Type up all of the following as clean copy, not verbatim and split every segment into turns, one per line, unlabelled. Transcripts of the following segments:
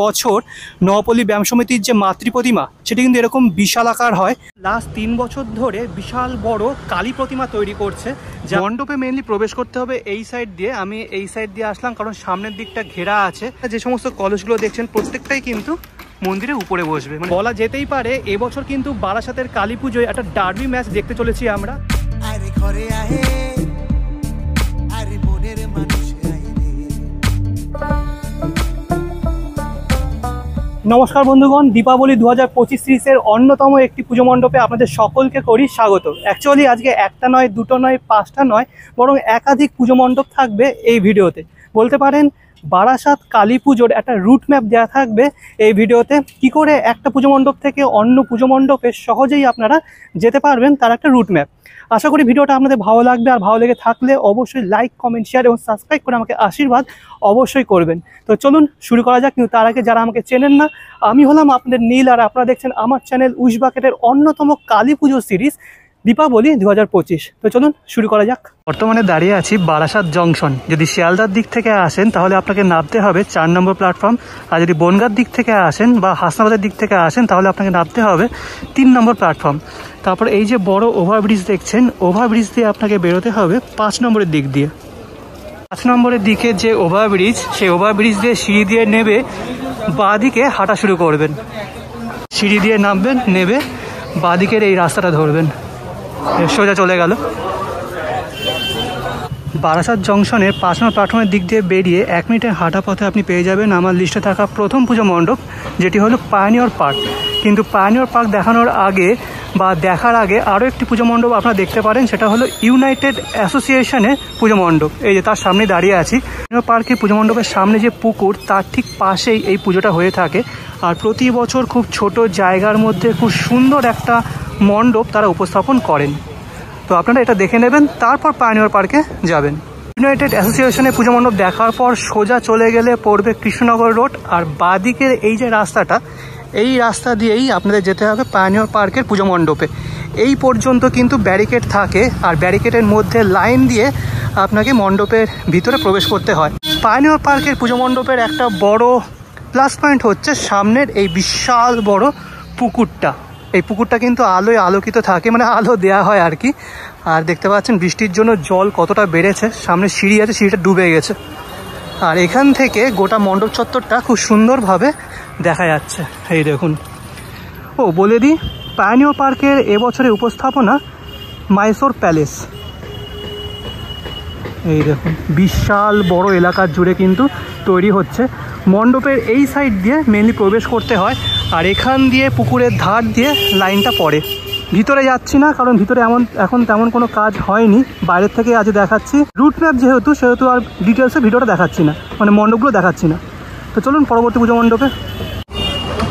বছর নওপল্লী ব্যায়াম সমিতির যে মাতৃ প্রতিমা সেটি কিন্তু এরকম বিশাল আকার হয়। লাস্ট 3 বছর ধরে বিশাল বড় কালী প্রতিমা তৈরি করছে। মণ্ডপে মেনলি প্রবেশ করতে হবে এই সাইড দিয়ে। আমি এই সাইড দিয়ে আসলাম কারণ সামনের দিকটা ঘেরা আছে। যে সমস্ত কলসগুলো দেখছেন প্রত্যেকটাই কিন্তু মন্দিরের উপরে বসবে। মানে বলা যেতেই পারে এবছর কিন্তু বারাসাতের কালী পুজোয় একটা ডার্বি ম্যাচ দেখতে চলেছি আমরা। নমস্কার বন্ধুগণ, দীপাবলি 2025 সিরিজের অন্যতম একটি পুজো মণ্ডপে আপনাদের সকলকে করি স্বাগত। অ্যাকচুয়ালি আজকে একটা নয়, দুটো নয়, 5টা নয়, বরং একাধিক পুজো মণ্ডপ থাকবে এই ভিডিওতে। বলতে পারেন বারাসাত কালী পুজোর একটা রুট ম্যাপ দেওয়া থাকবে এই ভিডিওতে। কি করে একটা পুজো মণ্ডপ থেকে অন্য পুজো মণ্ডপে সহজেই আপনারা যেতে পারবেন তার একটা রুট ম্যাপ। আশা করি ভিডিওটা আপনাদের ভালো লাগবে, আর ভালো লেগে থাকলে অবশ্যই লাইক, কমেন্ট, শেয়ার এবং সাবস্ক্রাইব করে আমাকে আশীর্বাদ অবশ্যই করবেন। তো চলুন শুরু করা যাক। কিন্তু তার আগে যারা আমাকে চেনেন না, আমি হলাম আপনাদের নীল, আর আপনারা দেখছেন আমার চ্যানেল উইশ বাকেটের অন্যতম কালী পুজো সিরিজ দীপাবলি 2025। তো চলুন শুরু করা যাক। বর্তমানে দাঁড়িয়ে আছি বারাসাত জংশন। যদি শিয়ালদার দিক থেকে আসেন তাহলে আপনাকে নামতে হবে 4 নম্বর প্ল্যাটফর্ম, আর যদি বনগাঁর দিক থেকে আসেন বা হাসনাবাদের দিক থেকে আসেন তাহলে আপনাকে নামতে হবে 3 নম্বর প্ল্যাটফর্ম। তারপর এই যে বড় ওভারব্রিজ দেখছেন, ওভারব্রিজ দিয়ে আপনাকে বেরোতে হবে 5 নম্বরের দিক দিয়ে। 5 নম্বরের দিকে যে ওভারব্রিজ, সেই ওভারব্রিজ দিয়ে সিঁড়ি দিয়ে নেবে বাঁ দিকে হাঁটা শুরু করবেন। সিঁড়ি দিয়ে নামবেন, নেবে বাঁ দিকের এই রাস্তাটা ধরবেন, সোজা চলে গেল। বারাসাত জংশনের 5 নম্বর প্ল্যাটফর্মের দিক দিয়ে বেরিয়ে 1 মিনিটের হাঁটা পথে আপনি পেয়ে যাবেন আমার লিস্টে থাকা প্রথম পুজো মণ্ডপ, যেটি হলো পায়োনিয়র পার্ক। কিন্তু পায়োনিয়র পার্ক দেখানোর আগে বা দেখার আগে আরও একটি পুজো মণ্ডপ আপনারা দেখতে পারেন, সেটা হলো ইউনাইটেড অ্যাসোসিয়েশনের পুজো মণ্ডপ। এই যে তার সামনে দাঁড়িয়ে আছি। পায়োনিয়র পার্কের পুজো মণ্ডপের সামনে যে পুকুর, তার ঠিক পাশেই এই পুজোটা হয়ে থাকে। আর প্রতি বছর খুব ছোট জায়গার মধ্যে খুব সুন্দর একটা মণ্ডপ তারা উপস্থাপন করেন। তো আপনারা এটা দেখে নেবেন, তারপর পায়োনিয়র পার্কে যাবেন। ইউনাইটেড অ্যাসোসিয়েশনের পুজো মণ্ডপ দেখার পর সোজা চলে গেলে পড়বে কৃষ্ণনগর রোড, আর বাঁদিকের এই যে রাস্তাটা, এই রাস্তা দিয়েই আপনাদের যেতে হবে পায়োনিয়র পার্কের পুজো মণ্ডপে। এই পর্যন্ত কিন্তু ব্যারিকেড থাকে, আর ব্যারিকেডের মধ্যে লাইন দিয়ে আপনাকে মণ্ডপের ভিতরে প্রবেশ করতে হয়। পায়োনিয়র পার্কের পুজো মণ্ডপের একটা বড় প্লাস পয়েন্ট হচ্ছে সামনের এই বিশাল বড় পুকুরটা। এই পুকুরটা কিন্তু আলোয় আলোকিত থাকে, মানে আলো দেয়া হয় আর কি। আর দেখতে পাচ্ছেন বৃষ্টির জন্য জল কতটা বেড়েছে। সামনে সিঁড়ি আছে, সিঁড়িটা ডুবে গেছে। আর এখান থেকে গোটা মণ্ডপ চত্বরটা খুব সুন্দরভাবে দেখা যাচ্ছে। এই দেখুন। ও বলে দিই, পায়োনিয়র পার্কের এবছরের উপস্থাপনা মাইসোর প্যালেস। এই দেখুন বিশাল বড় এলাকার জুড়ে কিন্তু তৈরি হচ্ছে। মণ্ডপের এই সাইড দিয়ে মেনলি প্রবেশ করতে হয়, আর এখান দিয়ে পুকুরের ধার দিয়ে লাইনটা পড়ে। ভিতরে যাচ্ছি না, কারণ ভিতরে এখন তেমন কোনো কাজ হয়নি, বাইরের থেকে আজ দেখাচ্ছি। রুট ম্যাপ সেহেতু আর ডিটেলসে ভিডিওটা দেখাচ্ছি না, মানে মণ্ডপগুলো দেখাচ্ছি না। তো চলুন পরবর্তী পুজো মণ্ডপে।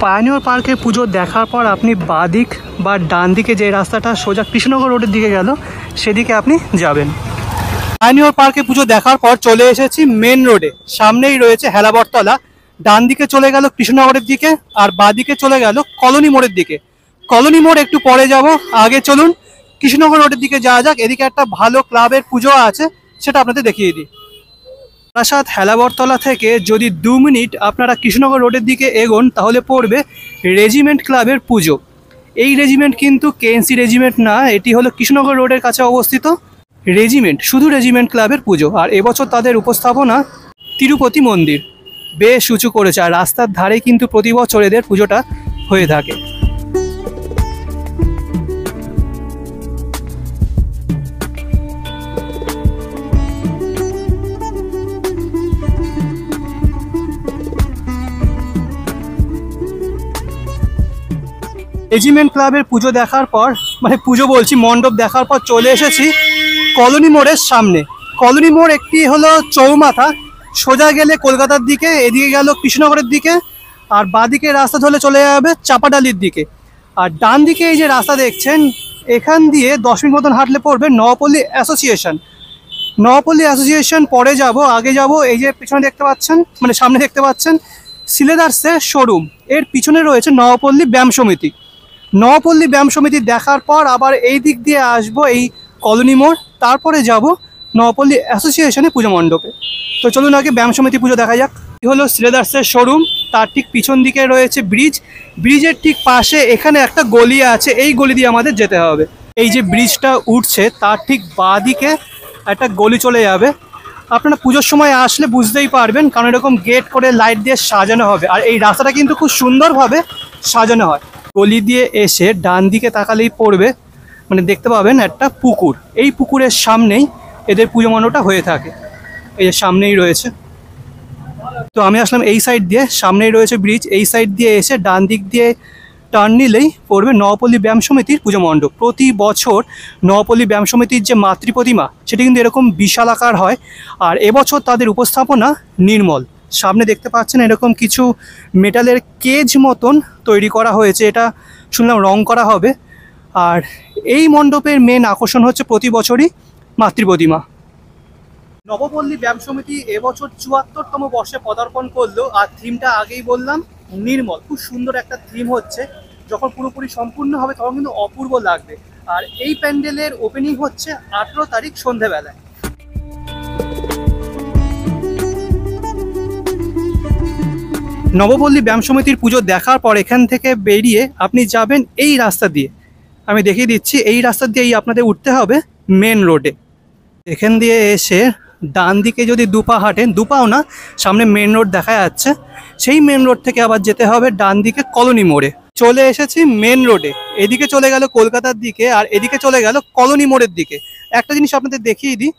পায়োনিয়র পার্কের পুজো দেখার পর আপনি বাঁ দিক বা ডান দিকে যে রাস্তাটা সোজা কৃষ্ণনগর রোডের দিকে গেল, সেদিকে আপনি যাবেন। পায়োনিয়র পার্কে পুজো দেখার পর চলে এসেছি মেন রোডে। সামনেই রয়েছে হেলাবরতলা। ডান দিকে চলে গেল কৃষ্ণনগরের দিকে, আর বাঁ দিকে চলে গেল কলোনি মোড়ের দিকে। কলোনি মোড় একটু পরে যাব, আগে চলুন কৃষ্ণনগর রোডের দিকে যাওয়া যাক। এদিকে একটা ভালো ক্লাবের পুজো আছে, সেটা আপনাদের দেখিয়ে দিই। বারাসাত হেলাবরতলা থেকে যদি 2 মিনিট আপনারা কৃষ্ণনগর রোডের দিকে এগোন তাহলে পড়বে রেজিমেন্ট ক্লাবের পুজো। এই রেজিমেন্ট কিন্তু কেএনসি রেজিমেন্ট না, এটি হলো কৃষ্ণনগর রোডের কাছে অবস্থিত রেজিমেন্ট, শুধু রেজিমেন্ট ক্লাবের পুজো। আর এবছর তাদের উপস্থাপনা তিরুপতি মন্দির। বেশ উঁচু করেছে, আর রাস্তার ধারে কিন্তু প্রতি বছর এদের পুজোটা হয়ে থাকে। রেজিমেন্ট ক্লাবের পুজো দেখার পর, মানে পুজো বলছি, মণ্ডপ দেখার পর চলে এসেছি কলোনি মোড়ের সামনে। কলোনি মোড় একটি হলো চৌমাথা, সোজা গেলে কলকাতার দিকে, এদিকে গেল কৃষ্ণনগরের দিকে, আর বাঁদিকে রাস্তা ধরে চলে যাবে চাপাডালির দিকে। আর ডান দিকে এই যে রাস্তা দেখছেন, এখান দিয়ে 10 মিনিট মতন হাঁটলে পড়বে নওপল্লী অ্যাসোসিয়েশন। নওপল্লী অ্যাসোসিয়েশন পরে যাব, আগে যাব এই যে পিছনে দেখতে পাচ্ছেন, মানে সামনে দেখতে পাচ্ছেন সিলেদার্সের শোরুম, এর পিছনে রয়েছে নওপল্লী ব্যায়াম সমিতি। নওপল্লী ব্যায়াম সমিতি দেখার পর আবার এই দিক দিয়ে আসবো এই কলোনি মোড়, তারপরে যাব নওপল্লী অ্যাসোসিয়েশনে পুজো মণ্ডপে। তো চলুন আগে ব্যায়াম সমিতি পুজো দেখা যাক। হলো শ্রীলেদার্সের শোরুম, তার ঠিক পিছন দিকে রয়েছে ব্রিজ। ব্রিজের ঠিক পাশে এখানে একটা গলি আছে, এই গলি দিয়ে আমাদের যেতে হবে। এই যে ব্রিজটা উঠছে তার ঠিক বাঁ দিকে একটা গলি চলে যাবে। আপনারা পুজোর সময় আসলে বুঝতেই পারবেন, কারণ এরকম গেট করে লাইট দিয়ে সাজানো হবে, আর এই রাস্তাটা কিন্তু খুব সুন্দরভাবে সাজানো হয়। গলি দিয়ে এসে ডান দিকে তাকালেই পড়বে, মানে দেখতে পাবেন একটা পুকুর। এই পুকুরের সামনেই এদের পুজো মণ্ডপটা হয়ে থাকে, এই যে সামনেই রয়েছে। তো আমি আসলাম এই সাইড দিয়ে, সামনেই রয়েছে ব্রিজ। এই সাইড দিয়ে এসে ডান দিক দিয়ে টার্ন নিলেই পড়বে নওপল্লী ব্যায়াম সমিতির পুজো মণ্ডপ। প্রতি বছর নওপল্লী ব্যায়াম সমিতির যে মাতৃ প্রতিমা সেটি কিন্তু এরকম বিশাল আকার হয়, আর এবছর তাদের উপস্থাপনা নির্মল। সামনে দেখতে পাচ্ছেন এরকম কিছু মেটালের কেজ মতন তৈরি করা হয়েছে, এটা শুনলাম রং করা হবে। আর এই মণ্ডপের মেন আকর্ষণ হচ্ছে প্রতি বছরই মাতৃ প্রতিমা। নবপল্লী ব্যায়াম সমিতি এবছর ৭৪তম বর্ষে পদার্পণ করলো, আর থিমটা আগেই বললাম নির্মল। খুব সুন্দর একটা থিম হচ্ছে, যখন পুরোপুরি সম্পূর্ণ হবে তখন কিন্তু অপূর্ব লাগবে। আর এই প্যান্ডেলের ওপেনিং হচ্ছে ১৮ তারিখ সন্ধেবেলায়। নবপল্লী ব্যায়াম সমিতির পুজো দেখার পর এখান থেকে বেরিয়ে আপনি যাবেন এই রাস্তা দিয়ে। আমি দেখিয়ে দিচ্ছি, এই রাস্তা দিয়েই আপনাদের উঠতে হবে মেন রোডে। এখান দিয়ে এসে ডান দিকে যদি দুপা হাঁটেন, দুপাও না, সামনে মেন রোড দেখা যাচ্ছে, সেই মেন রোড থেকে আবার যেতে হবে ডান দিকে কলোনি মোড়ে। চলে এসেছি মেন রোডে। এদিকে চলে গেল কলকাতার দিকে, আর এদিকে চলে গেল কলোনি মোড়ের দিকে। একটা জিনিস আপনাদের দেখিয়ে দিই,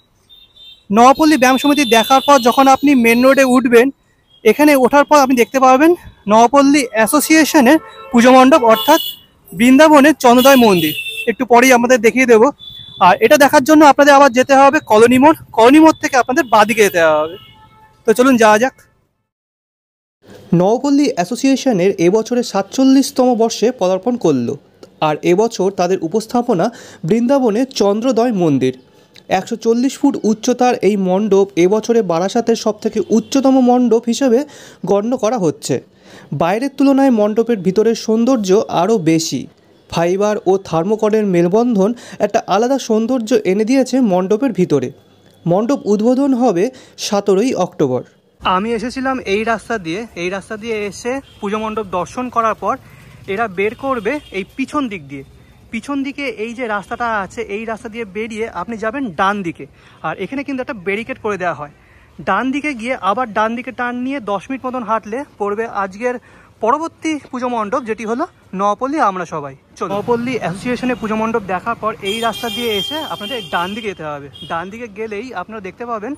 নওপল্লী ব্যায়াম সমিতি দেখার পর যখন আপনি মেন রোডে উঠবেন, এখানে ওঠার পর আপনি দেখতে পাবেন নওপল্লী অ্যাসোসিয়েশনের পুজো মণ্ডপ, অর্থাৎ বৃন্দাবনের চন্দ্রোদয় মন্দির। একটু পরেই আমাদের দেখিয়ে দেবো। আর এটা দেখার জন্য আপনাদের আবার যেতে হবে কলোনি মোড়। কলোনি মোড় থেকে আপনাদের বাঁদিকে যেতে হবে। তো চলুন যাওয়া যাক।
নওপল্লী অ্যাসোসিয়েশনের এবছরে ৪৭তম বর্ষে পদার্পণ করলো, আর এবছর তাদের উপস্থাপনা বৃন্দাবনের চন্দ্রোদয় মন্দির। ১৪০ ফুট উচ্চতার এই মণ্ডপ এবছরে বারাসাতের সবথেকে উচ্চতম মণ্ডপ হিসেবে গণ্য করা হচ্ছে। বাইরের তুলনায় মণ্ডপের ভিতরের সৌন্দর্য আরও বেশি। ফাইবার ও থার্মোকলের মেলবন্ধন একটা আলাদা সৌন্দর্য এনে দিয়েছে মণ্ডপের ভিতরে। মণ্ডপ উদ্বোধন হবে ১৭ই অক্টোবর।
আমি এসেছিলাম এই রাস্তা দিয়ে। এই রাস্তা দিয়ে এসে পুজো মণ্ডপ দর্শন করার পর এরা বের করবে এই পিছন দিক দিয়ে। পিছন দিকে এই যে রাস্তাটা আছে, এই রাস্তা দিয়ে বেরিয়ে আপনি যাবেন ডান দিকে। আর এখানে কিন্তু একটা ব্যারিকেড করে দেওয়া হয়। ডান দিকে গিয়ে আবার ডান দিকে টার্ন নিয়ে ১০ মিনিট মতন হাঁটলে পড়বে আজকের পরবর্তী পুজো মণ্ডপ, যেটি হলো নওপল্লী আমরা সবাই। নওপল্লী অ্যাসোসিয়েশনের পুজো মণ্ডপ দেখার পর এই রাস্তা দিয়ে এসে আপনাদের ডান দিকে যেতে হবে। ডান দিকে গেলেই আপনারা দেখতে পাবেন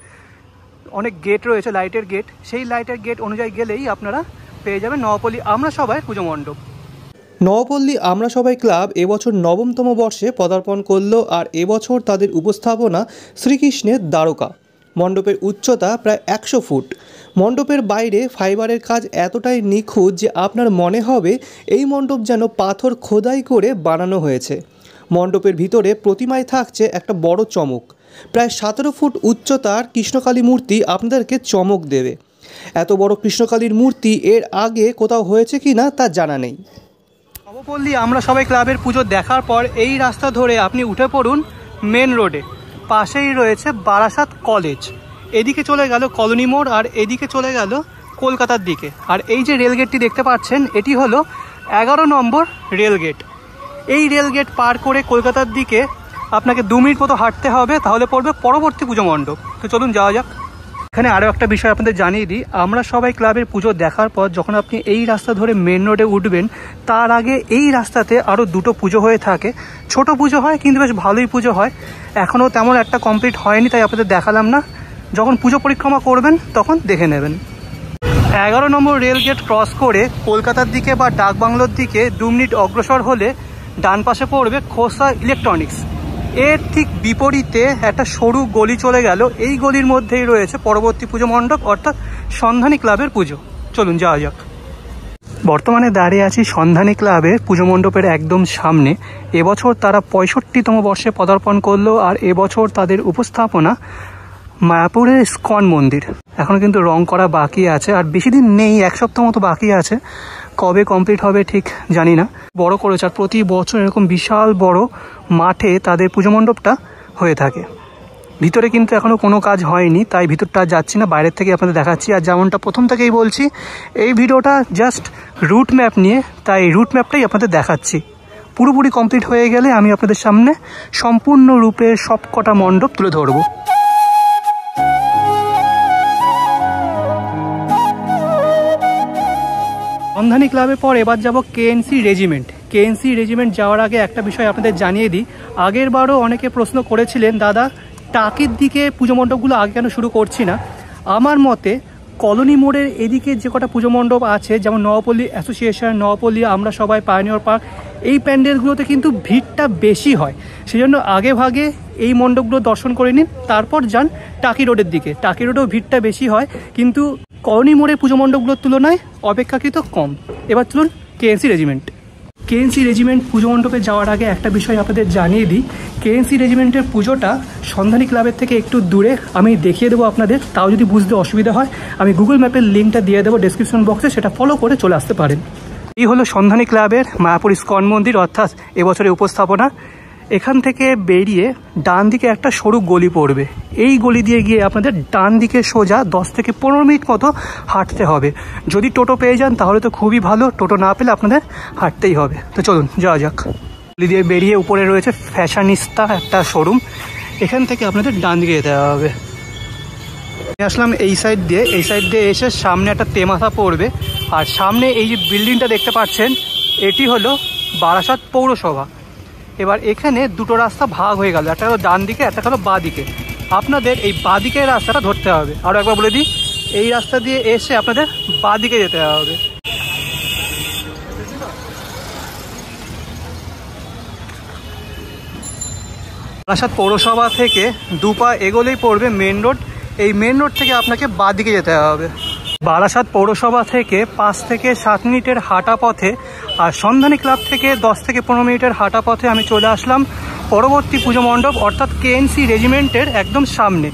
অনেক গেট রয়েছে, লাইটের গেট। সেই লাইটের গেট অনুযায়ী গেলেই আপনারা পেয়ে যাবেন নওপল্লী আমরা সবাই পুজো মণ্ডপ।
নওপল্লী আমরা সবাই ক্লাব এবছর ৯তম বর্ষে পদার্পণ করলো, আর এবছর তাদের উপস্থাপনা শ্রীকৃষ্ণের দ্বারকা। মণ্ডপের উচ্চতা প্রায় ১০০ ফুট। মণ্ডপের বাইরে ফাইবারের কাজ এতটাই নিখুঁত যে আপনার মনে হবে এই মণ্ডপ যেন পাথর খোদাই করে বানানো হয়েছে। মণ্ডপের ভিতরে প্রতিমায় থাকছে একটা বড় চমক। প্রায় ১৭ ফুট উচ্চতার কৃষ্ণকালী মূর্তি আপনাদেরকে চমক দেবে। এত বড় কৃষ্ণকালীর মূর্তি এর আগে কোথাও হয়েছে কি না তা জানা নেই।
নবপল্লী আমরা সবাই ক্লাবের পুজো দেখার পর এই রাস্তা ধরে আপনি উঠে পড়ুন মেন রোডে। পাশেই রয়েছে বারাসাত কলেজ। এদিকে চলে গেল কলোনি মোড়, আর এদিকে চলে গেল কলকাতার দিকে। আর এই যে রেলগেটটি দেখতে পাচ্ছেন, এটি হলো ১১ নম্বর রেলগেট। এই রেলগেট পার করে কলকাতার দিকে আপনাকে ২ মিনিট মতো হাঁটতে হবে, তাহলে পড়বে পরবর্তী পুজো মণ্ডপ। তো চলুন যাওয়া যাক। এখানে আরও একটা বিষয় আপনাদের জানিয়ে দিই, আমরা সবাই ক্লাবের পুজো দেখার পর যখন আপনি এই রাস্তা ধরে মেন রোডে উঠবেন, তার আগে এই রাস্তাতে আরও ২টো পুজো হয়ে থাকে। ছোট পুজো হয়, কিন্তু বেশ ভালোই পুজো হয়। এখনও তেমন একটা কমপ্লিট হয়নি, তাই আপনাদের দেখালাম না। যখন পুজো পরিক্রমা করবেন তখন দেখে নেবেন। ১১ নম্বর রেল গেট ক্রস করে কলকাতার দিকে বা ডাকবাংলোর দিকে ২ মিনিট অগ্রসর হলে ডান পাশে পড়বে খোসা ইলেকট্রনিক্স। এর ঠিক বিপরীতে একটা সরু গলি চলে গেল। এই গলির মধ্যেই রয়েছে পরবর্তী পুজো মণ্ডপ, অর্থাৎ সন্ধানী ক্লাবের পুজো। চলুন যাওয়া যাক। বর্তমানে দাঁড়িয়ে আছি সন্ধানী ক্লাবের পুজো মণ্ডপের একদম সামনে। এবছর তারা ৬৫তম বর্ষে পদার্পণ করলো, আর এবছর তাদের উপস্থাপনা মায়াপুরের ইস্কন মন্দির। এখনও কিন্তু রং করা বাকি আছে, আর বেশি দিন নেই, ১ সপ্তাহ মতো বাকি আছে। কবে কমপ্লিট হবে ঠিক জানি না। বড় করেছে, আর প্রতি বছর এরকম বিশাল বড় মাঠে তাদের পুজো মণ্ডপটা হয়ে থাকে। ভিতরে কিন্তু এখনও কোনো কাজ হয়নি, তাই ভিতরটা যাচ্ছি না, বাইরের থেকে আপনাদের দেখাচ্ছি। আর যেমনটা প্রথম থেকেই বলছি, এই ভিডিওটা জাস্ট রুট ম্যাপ নিয়ে, তাই রুট ম্যাপটাই আপনাদের দেখাচ্ছি। পুরোপুরি কমপ্লিট হয়ে গেলে আমি আপনাদের সামনে সম্পূর্ণরূপে সব কটা মণ্ডপ তুলে ধরবো। সন্ধানী ক্লাবের পর এবার যাব কেএনসি রেজিমেন্ট। কেএনসি রেজিমেন্ট যাওয়ার আগে একটা বিষয় আপনাদের জানিয়ে দিই। আগের বারও অনেকে প্রশ্ন করেছিলেন, দাদা টাকির দিকে পুজো মণ্ডপগুলো আগে কেন শুরু করছি না। আমার মতে কলোনি মোড়ের এদিকে যে কটা পুজো মণ্ডপ আছে, যেমন নওপল্লী অ্যাসোসিয়েশন, নওপল্লী আমরা সবাই, পায়োনিয়ার পার্ক, এই প্যান্ডেলগুলোতে কিন্তু ভিড়টা বেশি হয়। সেজন্য আগে ভাগে এই মণ্ডপগুলো দর্শন করে নিন, তারপর যান টাকি রোডের দিকে। টাকি রোডেও ভিড়টা বেশি হয়, কিন্তু কলোনি মোড়ের পুজো মণ্ডপগুলোর তুলনায় অপেক্ষাকৃত কম। এবার চলুন কেএনসি রেজিমেন্ট। কেএনসি রেজিমেন্ট পুজো মণ্ডপে যাওয়ার আগে একটা বিষয় আপনাদের জানিয়ে দিই। কেএনসি রেজিমেন্টের পুজোটা সন্ধানী ক্লাবের থেকে একটু দূরে, আমি দেখিয়ে দেবো আপনাদের। তাও যদি বুঝতে অসুবিধা হয় আমি গুগল ম্যাপের লিঙ্কটা দিয়ে দেবো ডেসক্রিপশন বক্সে, সেটা ফলো করে চলে আসতে পারেন। এই হলো সন্ধানী ক্লাবের মায়াপুর ইস্কন মন্দির, অর্থাৎ এবছরের উপস্থাপনা। এখান থেকে বেরিয়ে ডান দিকে একটা সরু গলি পড়বে, এই গলি দিয়ে গিয়ে আপনাদের ডান দিকে সোজা 10 থেকে 15 মিনিট মতো হাঁটতে হবে। যদি টোটো পেয়ে যান তাহলে তো খুবই ভালো, টোটো না পেলে আপনাদের হাঁটতেই হবে। তো চলুন যাওয়া যাক। গলি দিয়ে বেরিয়ে উপরে রয়েছে ফ্যাশনিস্তা একটা শোরুম, এখান থেকে আপনাদের ডান দিকে যেতে হবে। আসলাম এই সাইড দিয়ে, এই সাইড দিয়ে এসে সামনে একটা তেমাথা পড়বে, আর সামনে এই যে বিল্ডিংটা দেখতে পাচ্ছেন এটি হলো বারাসাত পৌরসভা। এবার এখানে দুটো রাস্তা ভাগ হয়ে গেল, একটা হলো ডান দিকে, একটা হলো বাঁ দিকে। আপনাদের এই বাঁ দিকের রাস্তাটা ধরতে হবে। আরও একবার বলে দিই, এই রাস্তা দিয়ে এসে আপনাদের বাঁ দিকে যেতে হবে। বারাসাত পৌরসভা থেকে দুপা এগোলেই পড়বে মেন রোড। এই মেন রোড থেকে আপনাকে বাঁ দিকে যেতে হবে। বারাসাত পৌরসভা থেকে 5 থেকে 7 মিনিটের হাঁটা পথে, আর সন্ধানী ক্লাব থেকে 10 থেকে 15 মিনিটের হাঁটা পথে আমি চলে আসলাম পরবর্তী পুজো মণ্ডপ, অর্থাৎ কেএনসি রেজিমেন্টের একদম সামনে।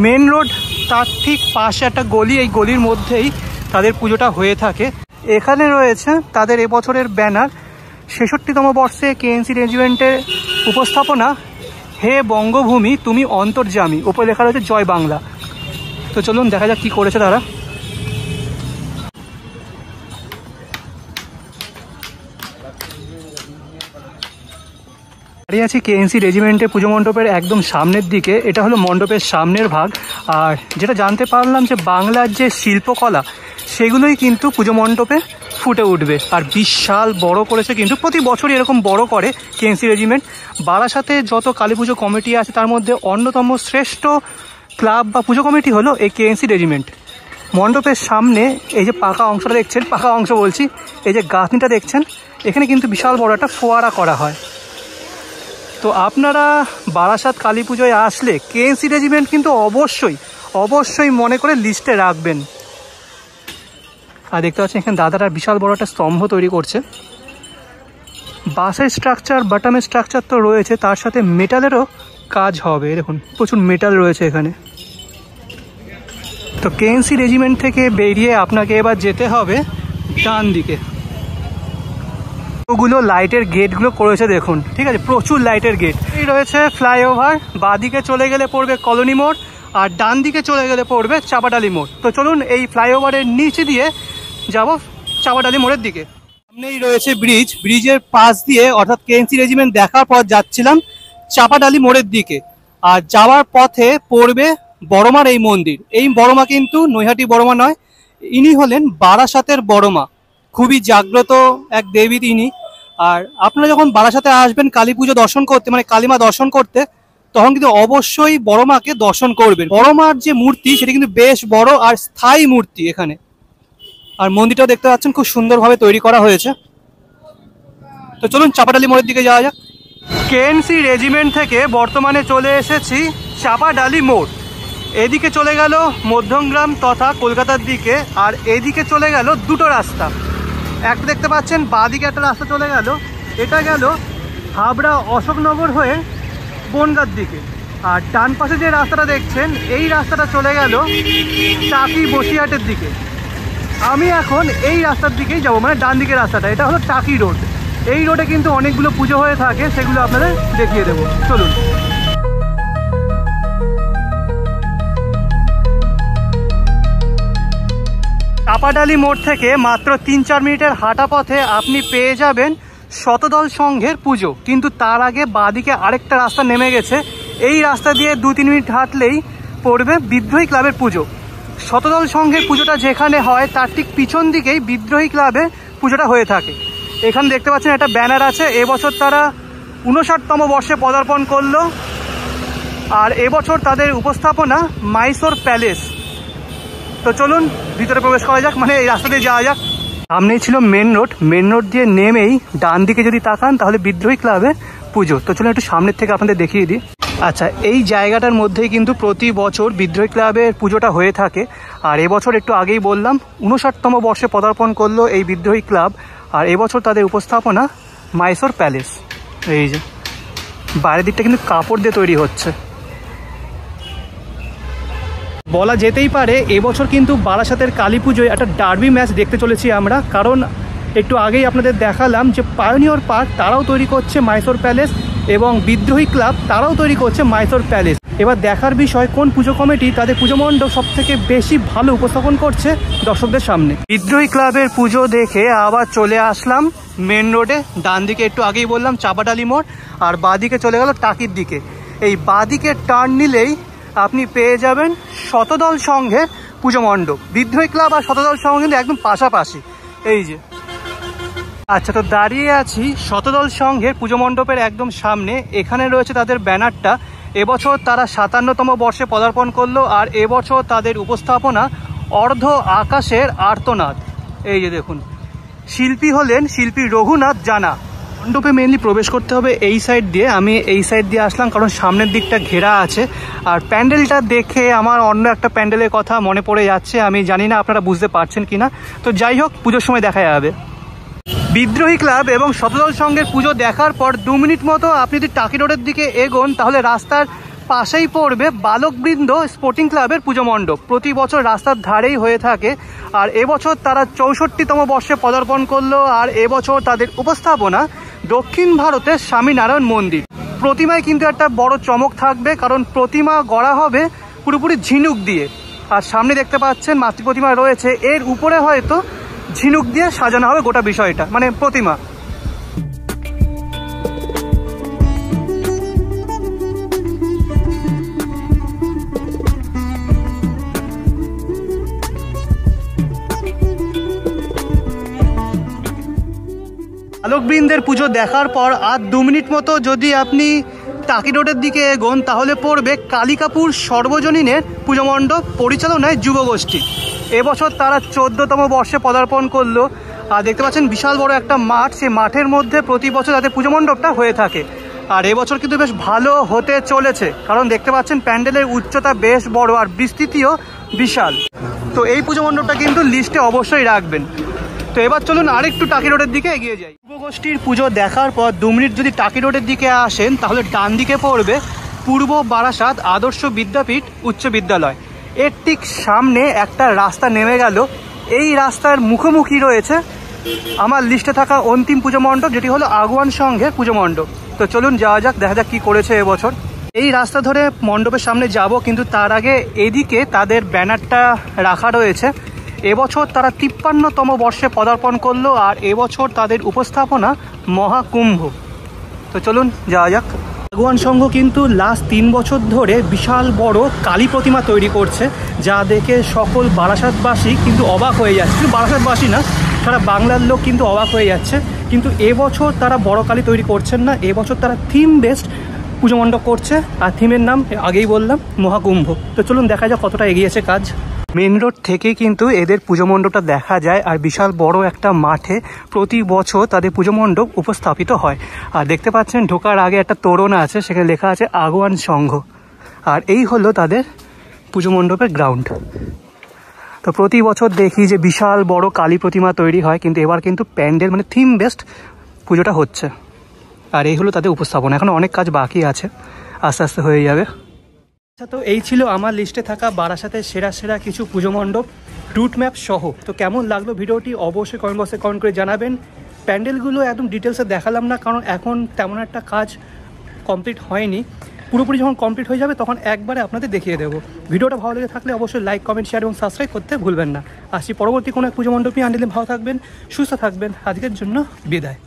মেন রোড তার ঠিক পাশে একটা গলি, এই গলির মধ্যেই তাদের পুজোটা হয়ে থাকে। এখানে রয়েছে তাদের এবছরের ব্যানার, 66তম বর্ষে কেএনসি রেজিমেন্টের উপস্থাপনা, হে বঙ্গভূমি তুমি অন্তর্যামী, ওপরে লেখা রয়েছে জয় বাংলা। তো চলুন দেখা যাক কি করেছে তারা। দাঁড়িয়ে আছি কেএনসি রেজিমেন্টের পুজো মণ্ডপের একদম সামনের দিকে। এটা হলো মণ্ডপের সামনের ভাগ। আর যেটা জানতে পারলাম যে বাংলার যে শিল্পকলা সেগুলোই কিন্তু পুজো মণ্ডপে ফুটে উঠবে। আর বিশাল বড় করেছে, কিন্তু প্রতি বছরই এরকম বড় করে কেএনসি রেজিমেন্ট। বারাসাতে যত কালী পুজো কমিটি আছে তার মধ্যে অন্যতম শ্রেষ্ঠ ক্লাব বা পুজো কমিটি হলো এই কেএনসি রেজিমেন্ট। মণ্ডপের সামনে এই যে পাকা অংশটা দেখছেন, পাকা অংশ বলছি, এই যে গাঁথনিটা দেখছেন, এখানে কিন্তু বিশাল বড় একটা ফোয়ারা করা হয়। তো আপনারা বারাসাত কালী পুজোয় আসলে কেএনসি রেজিমেন্ট কিন্তু অবশ্যই মনে করে লিস্টে রাখবেন। আর দেখতে পাচ্ছেন এখানে দাদারা বিশাল বড় একটা স্তম্ভ তৈরি করছে। বাঁশের স্ট্রাকচার, বাটামের স্ট্রাকচার তো রয়েছে, তার সাথে মেটালেরও কাজ হবে। দেখুন প্রচুর মেটাল রয়েছে এখানে। তো কেএনসি রেজিমেন্ট থেকে বেরিয়ে আপনাকে এবার যেতে হবে ডান দিকে। ওগুলো লাইটের গেটগুলো করেছে দেখুন, ঠিক আছে, প্রচুর লাইটের গেট। এই রয়েছে ফ্লাইওভার, বাঁ দিকে চলে গেলে পড়বে কলোনি মোড়, আর ডান দিকে চলে গেলে পড়বে চাপাডালি মোড়। তো চলুন এই ফ্লাইওভারের নিচে দিয়ে যাব চাপাডালি মোড়ের দিকে। সামনেই রয়েছে ব্রিজ, ব্রিজের পাশ দিয়ে অর্থাৎ কেএনসি রেজিমেন্ট দেখার পর যাচ্ছিলাম চাপাডালি মোড়ের দিকে। আর যাওয়ার পথে পড়বে বড়মার এই মন্দির। এই বড়মা কিন্তু নৈহাটি বড়মা নয়, ইনি হলেন বারাসাতের বড়মা, খুবই জাগ্রত এক দেবী তিনি। আর আপনারা যখন বারাসাতে আসবেন কালী পুজো দর্শন করতে, মানে কালীমা দর্শন করতে, তখন কিন্তু অবশ্যই বড়মাকে দর্শন করবেন। বড়মার যে মূর্তি সেটা কিন্তু বেশ বড় আর স্থায়ী মূর্তি এখানে। আর মন্দিরটাও দেখতে পাচ্ছেন খুব সুন্দরভাবে তৈরি করা হয়েছে। তো চলুন চাপাডালি মোড়ের দিকে যাওয়া যাক। কেএনসি রেজিমেন্ট থেকে বর্তমানে চলে এসেছি চাপাডালি মোড়। এদিকে চলে গেল মধ্যমগ্রাম তথা কলকাতার দিকে, আর এদিকে চলে গেল দুটো রাস্তা। একটা দেখতে পাচ্ছেন বাঁ দিকে একটা রাস্তা চলে গেল, এটা গেল হাবড়া অশোকনগর হয়ে বনগাঁর দিকে। আর ডান পাশে যে রাস্তাটা দেখছেন এই রাস্তাটা চলে গেল টাকি বসিরহাটের দিকে। আমি এখন এই রাস্তার দিকেই যাব, মানে ডান দিকের রাস্তাটা, এটা হলো টাকি রোড। এই রোডে কিন্তু অনেকগুলো পুজো হয়ে থাকে, সেগুলো আপনাদের দেখিয়ে দেবো। চলুন। চাপাডালি মোড় থেকে মাত্র 3-4 মিনিটের হাঁটা পথে আপনি পেয়ে যাবেন শতদল সংঘের পুজো। কিন্তু তার আগে বাঁদিকে আরেকটা রাস্তা নেমে গেছে, এই রাস্তা দিয়ে 2-3 মিনিট হাঁটলেই পড়বে বিদ্রোহী ক্লাবের পুজো। শতদল সংঘের পুজোটা যেখানে হয় তার ঠিক পিছন দিকেই বিদ্রোহী ক্লাবের পুজোটা হয়ে থাকে। এখানে দেখতে পাচ্ছেন একটা ব্যানার আছে, এবছর তারা 59তম বর্ষে পদার্পণ করলো। আর এবছর তাদের উপস্থাপনা মাইসোর প্যালেস। তো চলুন ভিতরে প্রবেশ করা যাক, মানে এই রাস্তা দিয়ে যাওয়া যাক। সামনেই ছিল মেন রোড দিয়ে নেমেই ডান দিকে যদি তাকান তাহলে বিদ্রোহী ক্লাবের পুজো। তো চলুন একটু সামনের থেকে আপনাদের দেখিয়ে দিই। আচ্ছা, এই জায়গাটার মধ্যেই কিন্তু প্রতি বছর বিদ্রোহী ক্লাবের পুজোটা হয়ে থাকে। আর এবছর একটু আগেই বললাম 59তম বর্ষে পদার্পণ করলো এই বিদ্রোহী ক্লাব। আর এবছর তাদের উপস্থাপনা মাইসোর প্যালেস। এই যে বাইরের দিকটা কিন্তু কাপড় দিয়ে তৈরি হচ্ছে। বলা যেতেই পারে এবছর কিন্তু বারাসাতের কালী পুজোয় একটা ডার্বি ম্যাচ দেখতে চলেছি আমরা, কারণ একটু আগেই আপনাদের দেখালাম যে পায়োনিয়র পার্ক তারাও তৈরি করছে মাইসোর প্যালেস এবং বিদ্রোহী ক্লাব তারাও তৈরি করছে মাইসোর প্যালেস। এবার দেখার বিষয় কোন পুজো কমিটি তাদের পুজো মণ্ডপ সব থেকে বেশি ভালো উপস্থাপন করছে দর্শকদের সামনে। বিদ্রোহী ক্লাবের পুজো দেখে আবার চলে আসলাম মেন রোডে। ডান দিকে একটু আগেই বললাম চাপাডালি মোড়, আর বাঁদিকে চলে গেল টাকির দিকে। এই বাঁদিকে টার্ন নিলেই আপনি পেয়ে যাবেন শতদল সংঘের পুজো মণ্ডপ। বিদ্রোহী ক্লাব আর শতদল সংঘ কিন্তু একদম পাশাপাশি। এই যে আচ্ছা, তো দাঁড়িয়ে আছি শতদল সংঘের পুজো মণ্ডপের একদম সামনে। এখানে রয়েছে তাদের ব্যানারটা। এবছর তারা 57তম বর্ষে পদার্পণ করলো। আর এবছর তাদের উপস্থাপনা অর্ধ আকাশের আর্তনাদ। এই যে দেখুন, শিল্পী হলেন শিল্পী রঘুনাথ জানা। মণ্ডপে মেনলি প্রবেশ করতে হবে এই সাইড দিয়ে। আমি এই সাইড দিয়ে আসলাম কারণ সামনের দিকটা ঘেরা আছে। আর প্যান্ডেলটা দেখে আমার অন্য একটা প্যান্ডেলের কথা মনে পড়ে যাচ্ছে, আমি জানি না আপনারা বুঝতে পারছেন কিনা। তো যাই হোক, পুজোর সময় দেখা যাবে। বিদ্রোহী ক্লাব এবং শতদল সংঘের পুজো দেখার পর 2 মিনিট মতো আপনি যদি টাকি রোডের দিকে এগোন তাহলে রাস্তার পাশেই পড়বে বালকবৃন্দ স্পোর্টিং ক্লাবের পুজো মণ্ডপ। প্রতি বছর রাস্তার ধারেই হয়ে থাকে। আর এবছর তারা 64তম বর্ষে পদার্পণ করলো। আর এবছর তাদের উপস্থাপনা দক্ষিণ ভারতের স্বামীনারায়ণ মন্দির। প্রতিমায় কিন্তু একটা বড় চমক থাকবে, কারণ প্রতিমা গড়া হবে পুরোপুরি ঝিনুক দিয়ে। আর সামনে দেখতে পাচ্ছেন মাতৃ প্রতিমা রয়েছে, এর উপরে হয়তো ঝিনুক দিয়ে সাজানো হবে গোটা বিষয়টা, মানে প্রতিমা। বালকবৃন্দের পুজো দেখার পর আর 2 মিনিট মতো যদি আপনি টাকি রোডের দিকে এগোন তাহলে পড়বে কালিকাপুর সর্বজনীনের পুজো মণ্ডপ পরিচালনায় যুবগোষ্ঠী। এবছর তারা 14তম বর্ষে পদার্পণ করলো। আর দেখতে পাচ্ছেন বিশাল বড় একটা মাঠ, সেই মাঠের মধ্যে প্রতি বছর তাদের পুজো মণ্ডপটা হয়ে থাকে। আর এবছর কিন্তু বেশ ভালো হতে চলেছে, কারণ দেখতে পাচ্ছেন প্যান্ডেলের উচ্চতা বেশ বড় আর বিস্তৃতিও বিশাল। তো এই পুজো মণ্ডপটা কিন্তু লিস্টে অবশ্যই রাখবেন। তো এবার চলুন আরেকটু টাকি রোডের দিকে এগিয়ে যাই। যুবগোষ্ঠীর পুজো দেখার পর 2 মিনিট যদি টাকি রোডের দিকে আসেন তাহলে ডান দিকে পড়বে পূর্ব বারাসাত আদর্শ বিদ্যাপীঠ উচ্চ বিদ্যালয়। এর ঠিক সামনে একটা রাস্তা নেমে গেল। এই রাস্তার মুখোমুখি রয়েছে আমার লিস্টে থাকা অন্তিম পুজো মণ্ডপ, যেটি হলো আগুয়ান সংঘের পুজো মণ্ডপ। তো চলুন যাওয়া যাক, দেখা যাক কী করেছে এবছর। এই রাস্তা ধরে মণ্ডপের সামনে যাব, কিন্তু তার আগে এদিকে তাদের ব্যানারটা রাখা রয়েছে। এবছর তারা 53তম বর্ষে পদার্পণ করলো। আর এবছর তাদের উপস্থাপনা মহাকুম্ভ। তো চলুন যাওয়া যাক। আগুয়ান সংঘ কিন্তু লাস্ট 3 বছর ধরে বিশাল বড় কালী প্রতিমা তৈরি করছে, যা দেখে সকল বারাসাতবাসী কিন্তু অবাক হয়ে যাচ্ছে। শুধু বারাসাতবাসী না, সারা বাংলার লোক কিন্তু অবাক হয়ে যাচ্ছে। কিন্তু এবছর তারা বড় কালী তৈরি করছেন না, এবছর তারা থিম বেসড পুজো মণ্ডপ করছে। আর থিমের নাম আগেই বললাম মহাকুম্ভ। তো চলুন দেখা যাক কতটা এগিয়েছে কাজ। মেন রোড থেকে কিন্তু এদের পুজো মণ্ডপটা দেখা যায়। আর বিশাল বড় একটা মাঠে প্রতি বছর তাদের পুজো মণ্ডপ উপস্থাপিত হয়। আর দেখতে পাচ্ছেন ঢোকার আগে একটা তোরণ আছে, সেখানে লেখা আছে আগুয়ান সংঘ। আর এই হলো তাদের পুজো মণ্ডপের গ্রাউন্ড। তো প্রতি বছর দেখি যে বিশাল বড় কালী প্রতিমা তৈরি হয়, কিন্তু এবার কিন্তু প্যান্ডেল মানে থিম বেসড পুজোটা হচ্ছে। আর এই হলো তাদের উপস্থাপনা। এখন অনেক কাজ বাকি আছে, আস্তে আস্তে হয়ে যাবে। আচ্ছা, তো এই ছিল আমার লিস্টে থাকা বারাসাতের সেরা সেরা কিছু পুজো মণ্ডপ রুট ম্যাপ সহ। তো কেমন লাগলো ভিডিওটি অবশ্যই কমেন্ট বক্সে কমেন্ট করে জানাবেন। প্যান্ডেলগুলো একদম ডিটেলসে দেখালাম না, কারণ এখন তেমন একটা কাজ কমপ্লিট হয়নি। পুরোপুরি যখন কমপ্লিট হয়ে যাবে তখন একবারে আপনাদের দেখিয়ে দেবো। ভিডিওটা ভালো লেগে থাকলে অবশ্যই লাইক, কমেন্ট, শেয়ার এবং সাবস্ক্রাইব করতে ভুলবেন না। আসছি পরবর্তী কোনো এক পুজো মণ্ডপ নিয়ে। আনলে ভালো থাকবেন, সুস্থ থাকবেন। আজকের জন্য বিদায়।